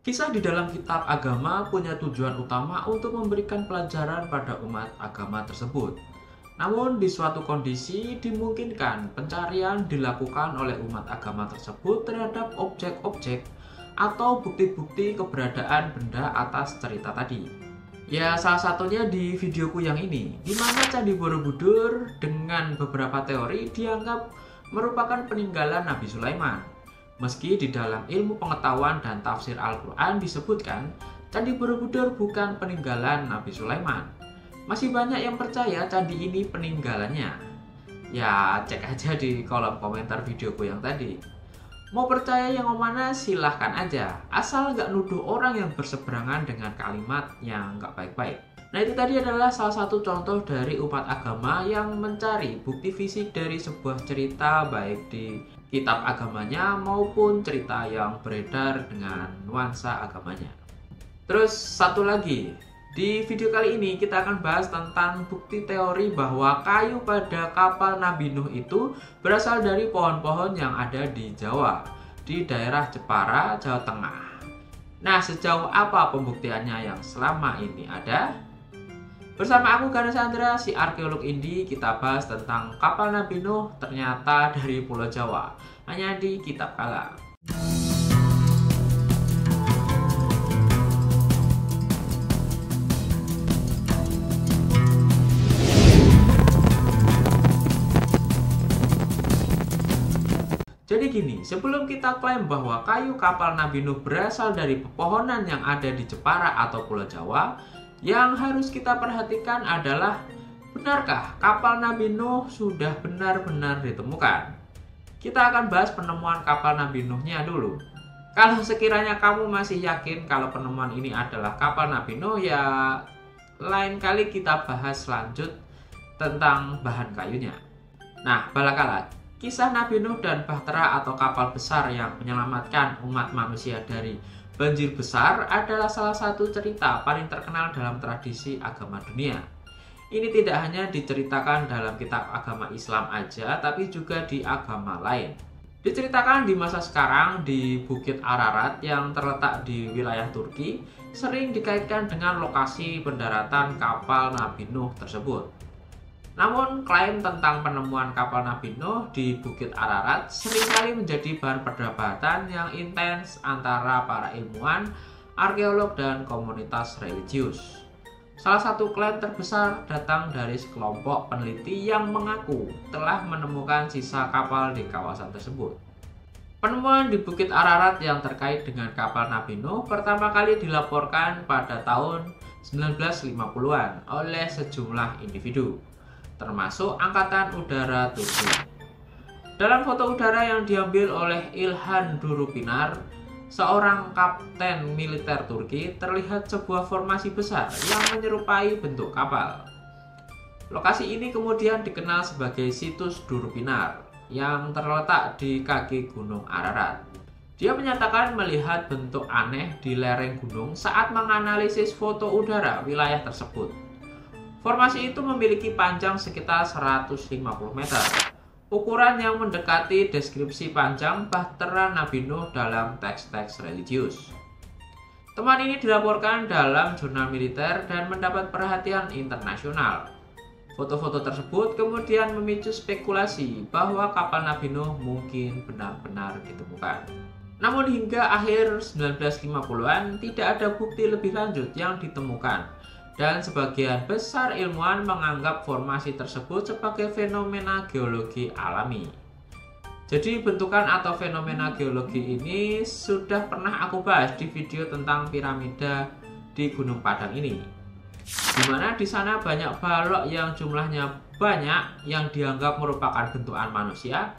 Kisah di dalam kitab agama punya tujuan utama untuk memberikan pelajaran pada umat agama tersebut. Namun di suatu kondisi dimungkinkan pencarian dilakukan oleh umat agama tersebut terhadap objek-objek atau bukti-bukti keberadaan benda atas cerita tadi. Ya, salah satunya di videoku yang ini, di mana Candi Borobudur dengan beberapa teori dianggap merupakan peninggalan Nabi Sulaiman. Meski di dalam ilmu pengetahuan dan tafsir Al-Quran disebutkan, Candi Borobudur bukan peninggalan Nabi Sulaiman. Masih banyak yang percaya candi ini peninggalannya. Ya, cek aja di kolom komentar videoku yang tadi. Mau percaya yang mana silahkan aja, asal nggak nuduh orang yang berseberangan dengan kalimat yang nggak baik-baik. Nah, itu tadi adalah salah satu contoh dari umat agama yang mencari bukti fisik dari sebuah cerita baik di kitab agamanya maupun cerita yang beredar dengan nuansa agamanya. Terus satu lagi, di video kali ini kita akan bahas tentang bukti teori bahwa kayu pada kapal Nabi Nuh itu berasal dari pohon-pohon yang ada di Jawa, di daerah Jepara, Jawa Tengah. Nah, sejauh apa pembuktiannya yang selama ini ada? Bersama aku Ganes Andra, si arkeolog indie, kita bahas tentang kapal Nabi Nuh ternyata dari Pulau Jawa, hanya di Kitab Kala. Jadi gini, sebelum kita klaim bahwa kayu kapal Nabi Nuh berasal dari pepohonan yang ada di Jepara atau Pulau Jawa, yang harus kita perhatikan adalah, benarkah kapal Nabi Nuh sudah benar-benar ditemukan? Kita akan bahas penemuan kapal Nabi Nuhnya dulu. Kalau sekiranya kamu masih yakin kalau penemuan ini adalah kapal Nabi Nuh, ya lain kali kita bahas lanjut tentang bahan kayunya. Nah, balakala, kisah Nabi Nuh dan Bahtera atau kapal besar yang menyelamatkan umat manusia dari banjir besar adalah salah satu cerita paling terkenal dalam tradisi agama dunia. Ini tidak hanya diceritakan dalam kitab agama Islam aja, tapi juga di agama lain. Diceritakan di masa sekarang di Bukit Ararat yang terletak di wilayah Turki, sering dikaitkan dengan lokasi pendaratan kapal Nabi Nuh tersebut. Namun, klaim tentang penemuan kapal Nabi Nuh di Bukit Ararat seringkali menjadi bahan perdebatan yang intens antara para ilmuwan, arkeolog, dan komunitas religius. Salah satu klaim terbesar datang dari sekelompok peneliti yang mengaku telah menemukan sisa kapal di kawasan tersebut. Penemuan di Bukit Ararat yang terkait dengan kapal Nabi Nuh pertama kali dilaporkan pada tahun 1950-an oleh sejumlah individu, termasuk Angkatan Udara Turki. Dalam foto udara yang diambil oleh Ilhan Durupinar, seorang kapten militer Turki, terlihat sebuah formasi besar yang menyerupai bentuk kapal. Lokasi ini kemudian dikenal sebagai situs Durupinar yang terletak di kaki Gunung Ararat. Dia menyatakan melihat bentuk aneh di lereng gunung saat menganalisis foto udara wilayah tersebut. Formasi itu memiliki panjang sekitar 150 meter, ukuran yang mendekati deskripsi panjang Bahtera Nabi Nuh dalam teks-teks religius. Temuan ini dilaporkan dalam jurnal militer dan mendapat perhatian internasional. Foto-foto tersebut kemudian memicu spekulasi bahwa kapal Nabi Nuh mungkin benar-benar ditemukan. Namun hingga akhir 1950-an tidak ada bukti lebih lanjut yang ditemukan. Dan sebagian besar ilmuwan menganggap formasi tersebut sebagai fenomena geologi alami. Jadi bentukan atau fenomena geologi ini sudah pernah aku bahas di video tentang piramida di Gunung Padang ini, dimana di sana banyak balok yang jumlahnya banyak yang dianggap merupakan bentukan manusia.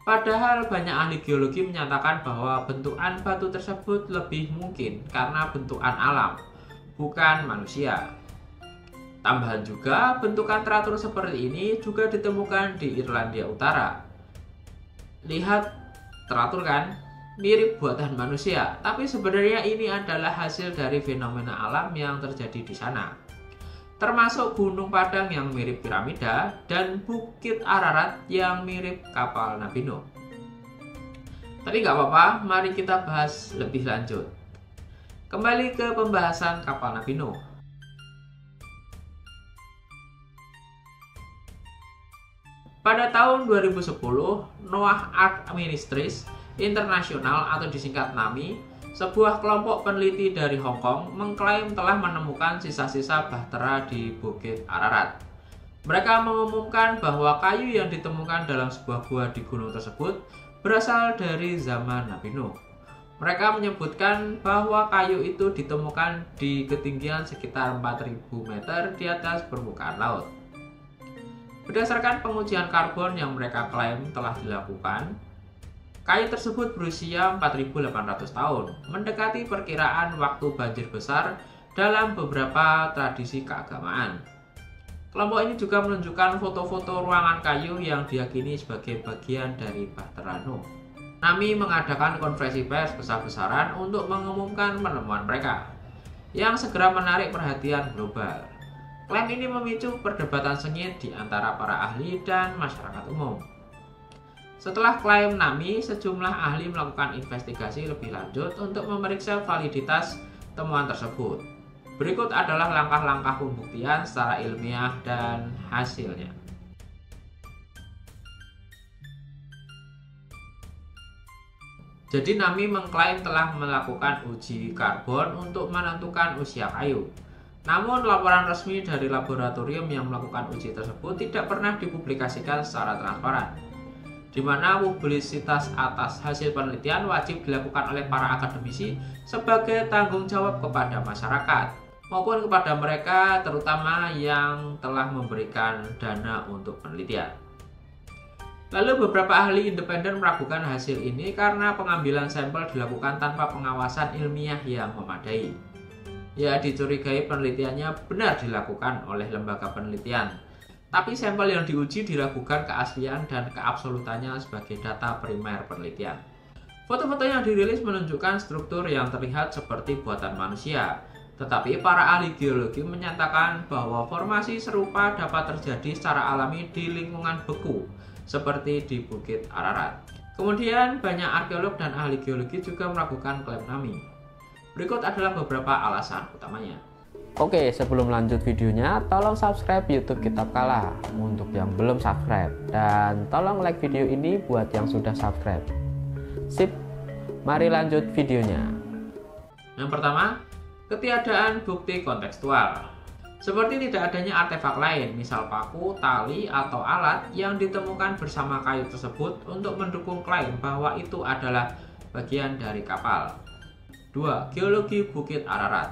Padahal banyak ahli geologi menyatakan bahwa bentukan batu tersebut lebih mungkin karena bentukan alam, bukan manusia. Tambahan juga, bentukan teratur seperti ini juga ditemukan di Irlandia Utara. Lihat, teratur kan? Mirip buatan manusia, tapi sebenarnya ini adalah hasil dari fenomena alam yang terjadi di sana. Termasuk Gunung Padang yang mirip piramida dan Bukit Ararat yang mirip kapal Nabi Nuh. Tapi nggak apa-apa, mari kita bahas lebih lanjut. Kembali ke pembahasan kapal Nabi Nuh. Pada tahun 2010, Noah Ark Ministries International atau disingkat NAMI, sebuah kelompok peneliti dari Hong Kong mengklaim telah menemukan sisa-sisa bahtera di Bukit Ararat. Mereka mengumumkan bahwa kayu yang ditemukan dalam sebuah gua di gunung tersebut berasal dari zaman Nabi Nuh. Mereka menyebutkan bahwa kayu itu ditemukan di ketinggian sekitar 4.000 meter di atas permukaan laut. Berdasarkan pengujian karbon yang mereka klaim telah dilakukan, kayu tersebut berusia 4.800 tahun, mendekati perkiraan waktu banjir besar dalam beberapa tradisi keagamaan. Kelompok ini juga menunjukkan foto-foto ruangan kayu yang diyakini sebagai bagian dari bahtera Nuh. NAMI mengadakan konferensi pers besar-besaran untuk mengumumkan penemuan mereka, yang segera menarik perhatian global. Klaim ini memicu perdebatan sengit di antara para ahli dan masyarakat umum. Setelah klaim NAMI, sejumlah ahli melakukan investigasi lebih lanjut untuk memeriksa validitas temuan tersebut. Berikut adalah langkah-langkah pembuktian secara ilmiah dan hasilnya. Jadi NAMI mengklaim telah melakukan uji karbon untuk menentukan usia kayu. Namun laporan resmi dari laboratorium yang melakukan uji tersebut tidak pernah dipublikasikan secara transparan, di mana publisitas atas hasil penelitian wajib dilakukan oleh para akademisi sebagai tanggung jawab kepada masyarakat, maupun kepada mereka terutama yang telah memberikan dana untuk penelitian. Lalu beberapa ahli independen meragukan hasil ini karena pengambilan sampel dilakukan tanpa pengawasan ilmiah yang memadai. Ya, dicurigai penelitiannya benar dilakukan oleh lembaga penelitian, tapi sampel yang diuji diragukan keaslian dan keabsolutannya sebagai data primer penelitian. Foto-foto yang dirilis menunjukkan struktur yang terlihat seperti buatan manusia, tetapi para ahli geologi menyatakan bahwa formasi serupa dapat terjadi secara alami di lingkungan beku, seperti di Bukit Ararat. Kemudian banyak arkeolog dan ahli geologi juga meragukan klaim NAMI. Berikut adalah beberapa alasan utamanya. Oke, sebelum lanjut videonya, tolong subscribe YouTube Kitab Kala untuk yang belum subscribe, dan tolong like video ini buat yang sudah subscribe. Sip, mari lanjut videonya. Yang pertama, ketiadaan bukti kontekstual. Seperti tidak adanya artefak lain, misal paku, tali, atau alat yang ditemukan bersama kayu tersebut untuk mendukung klaim bahwa itu adalah bagian dari kapal. 2. Geologi Bukit Ararat.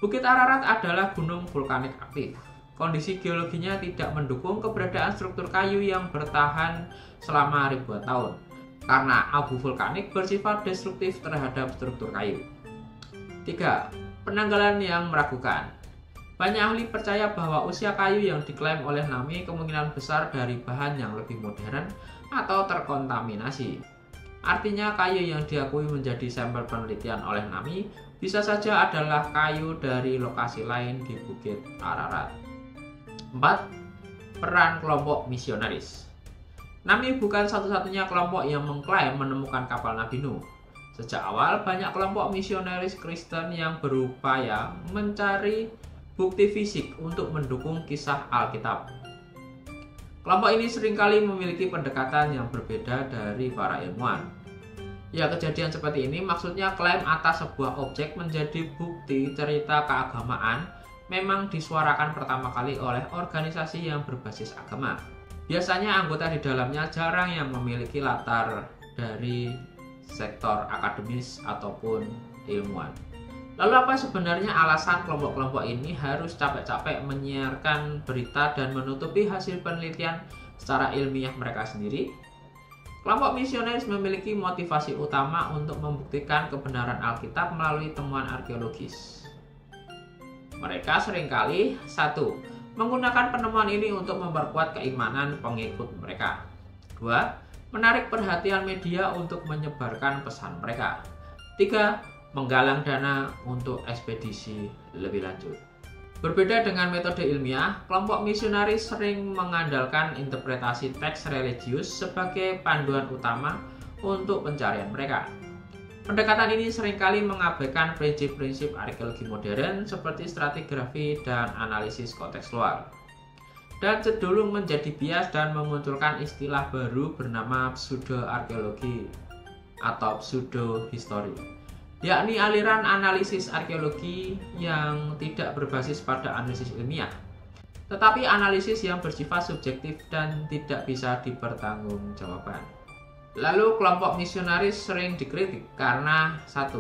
Bukit Ararat adalah gunung vulkanik aktif. Kondisi geologinya tidak mendukung keberadaan struktur kayu yang bertahan selama ribuan tahun, karena abu vulkanik bersifat destruktif terhadap struktur kayu. 3. Penanggalan yang meragukan. Banyak ahli percaya bahwa usia kayu yang diklaim oleh NAMI kemungkinan besar dari bahan yang lebih modern atau terkontaminasi. Artinya kayu yang diakui menjadi sampel penelitian oleh NAMI bisa saja adalah kayu dari lokasi lain di Bukit Ararat. 4. Peran kelompok misionaris. NAMI bukan satu-satunya kelompok yang mengklaim menemukan kapal Nabi Nuh. Sejak awal banyak kelompok misionaris Kristen yang berupaya mencari bukti fisik untuk mendukung kisah Alkitab. Kelompok ini seringkali memiliki pendekatan yang berbeda dari para ilmuwan. Ya, kejadian seperti ini maksudnya klaim atas sebuah objek menjadi bukti cerita keagamaan memang disuarakan pertama kali oleh organisasi yang berbasis agama. Biasanya anggota di dalamnya jarang yang memiliki latar dari sektor akademis ataupun ilmuwan. Lalu apa sebenarnya alasan kelompok-kelompok ini harus capek-capek menyiarkan berita dan menutupi hasil penelitian secara ilmiah mereka sendiri? Kelompok misionaris memiliki motivasi utama untuk membuktikan kebenaran Alkitab melalui temuan arkeologis. Mereka seringkali 1. Menggunakan penemuan ini untuk memperkuat keimanan pengikut mereka. 2. Menarik perhatian media untuk menyebarkan pesan mereka. 3. Menggalang dana untuk ekspedisi lebih lanjut. Berbeda dengan metode ilmiah, kelompok misionaris sering mengandalkan interpretasi teks religius sebagai panduan utama untuk pencarian mereka. Pendekatan ini seringkali mengabaikan prinsip-prinsip arkeologi modern seperti stratigrafi dan analisis kontekstual, dan cenderung menjadi bias dan memunculkan istilah baru bernama pseudo-arkeologi atau pseudo-history, yakni aliran analisis arkeologi yang tidak berbasis pada analisis ilmiah, tetapi analisis yang bersifat subjektif dan tidak bisa dipertanggungjawabkan. Lalu kelompok misionaris sering dikritik karena 1.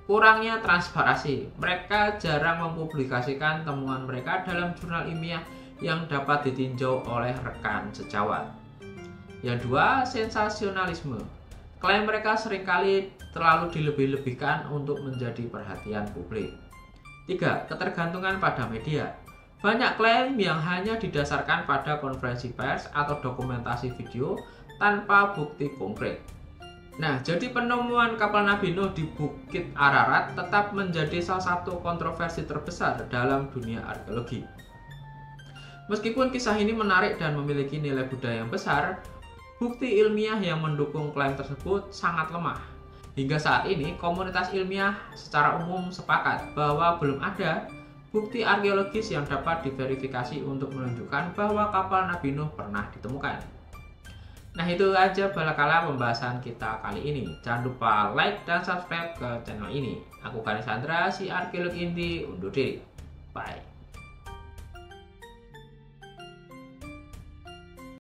Kurangnya transparansi. Mereka jarang mempublikasikan temuan mereka dalam jurnal ilmiah yang dapat ditinjau oleh rekan sejawat. Yang 2, sensasionalisme. Klaim mereka seringkali terlalu dilebih-lebihkan untuk menjadi perhatian publik. 3. Ketergantungan pada media. Banyak klaim yang hanya didasarkan pada konferensi pers atau dokumentasi video tanpa bukti konkret. Nah, jadi penemuan kapal Nabi Nuh di Bukit Ararat tetap menjadi salah satu kontroversi terbesar dalam dunia arkeologi. Meskipun kisah ini menarik dan memiliki nilai budaya yang besar, bukti ilmiah yang mendukung klaim tersebut sangat lemah. Hingga saat ini, komunitas ilmiah secara umum sepakat bahwa belum ada bukti arkeologis yang dapat diverifikasi untuk menunjukkan bahwa kapal Nabi Nuh pernah ditemukan. Nah, itu aja balakala pembahasan kita kali ini. Jangan lupa like dan subscribe ke channel ini. Aku Kanisandra, si arkeolog Indi, undur diri. Bye.